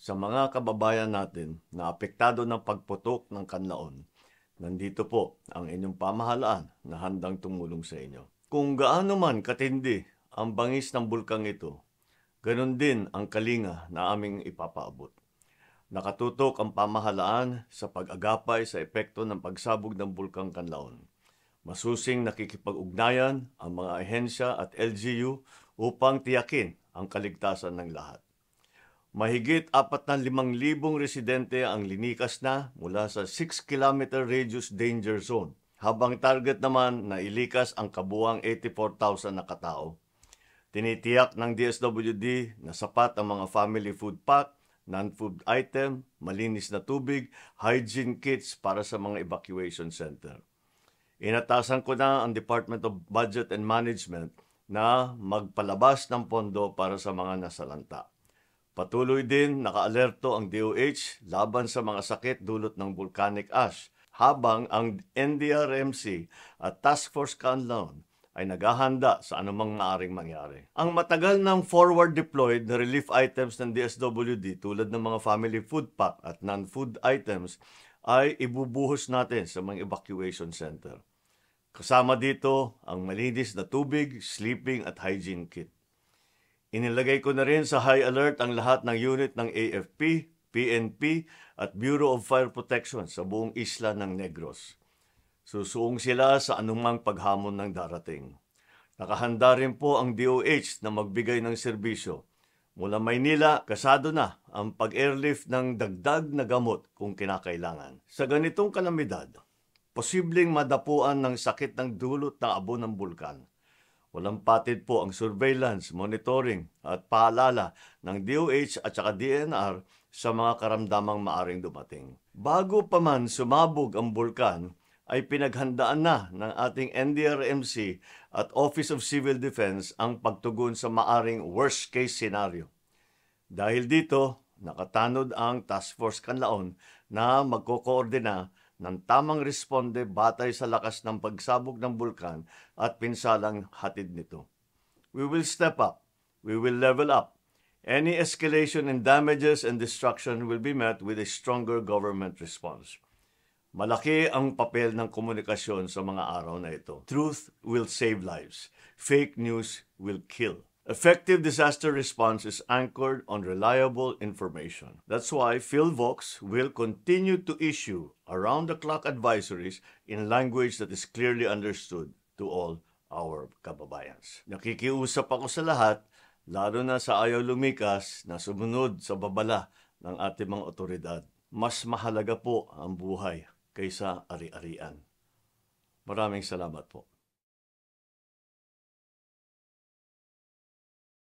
Sa mga kababayan natin na apektado ng pagputok ng kanlaon, nandito po ang inyong pamahalaan na handang tumulong sa inyo. Kung gaano man katindi ang bangis ng bulkang ito, ganun din ang kalinga na aming ipapaabot. Nakatutok ang pamahalaan sa pag-agapay sa epekto ng pagsabog ng bulkang Kanlaon. Masusing nakikipag-ugnayan ang mga ahensya at LGU upang tiyakin ang kaligtasan ng lahat. Mahigit 45,000 residente ang linikas na mula sa 6-kilometer radius danger zone, habang target naman na ilikas ang kabuuang 84,000 na katao. Tinitiyak ng DSWD na sapat ang mga family food pack, non-food item, malinis na tubig, hygiene kits para sa mga evacuation center. Inatasan ko na ang Department of Budget and Management na magpalabas ng pondo para sa mga nasalanta. Patuloy din nakaalerto ang DOH laban sa mga sakit dulot ng volcanic ash, habang ang NDRMC at Task Force Kanlaon ay naghahanda sa anumang maaring mangyari. Ang matagal ng forward-deployed na relief items ng DSWD tulad ng mga family food pack at non-food items ay ibubuhos natin sa mga evacuation center. Kasama dito ang malinis na tubig, sleeping at hygiene kit. Inilagay ko na rin sa high alert ang lahat ng unit ng AFP, PNP at Bureau of Fire Protection sa buong isla ng Negros. Susuong sila sa anumang paghamon ng darating. Nakahanda rin po ang DOH na magbigay ng serbisyo. Mula Maynila, kasado na ang pag-airlift ng dagdag na gamot kung kinakailangan. Sa ganitong kalamidad, posibleng madapuan ng sakit ng dulot ng abo ng bulkan. Walang patid po ang surveillance, monitoring at paalala ng DOH at saka DNR sa mga karamdamang maaring dumating. Bago pa man sumabog ang bulkan, ay pinaghandaan na ng ating NDRMC at Office of Civil Defense ang pagtugon sa maaring worst-case scenario. Dahil dito, nakatanod ang Task Force Kanlaon na magkokoordina ng tamang responde batay sa lakas ng pagsabog ng bulkan at pinsalang hatid nito. We will step up. We will level up. Any escalation in damages and destruction will be met with a stronger government response. Malaki ang papel ng komunikasyon sa mga araw na ito. Truth will save lives. Fake news will kill. Effective disaster response is anchored on reliable information. That's why PhilVox will continue to issue around-the-clock advisories in language that is clearly understood to all our kababayans. Nakikiusap ako sa lahat, lalo na sa ayaw lumikas na sumunod sa babala ng ating mga otoridad. Mas mahalaga po ang buhay kaysa ari-arian. Maraming salamat po.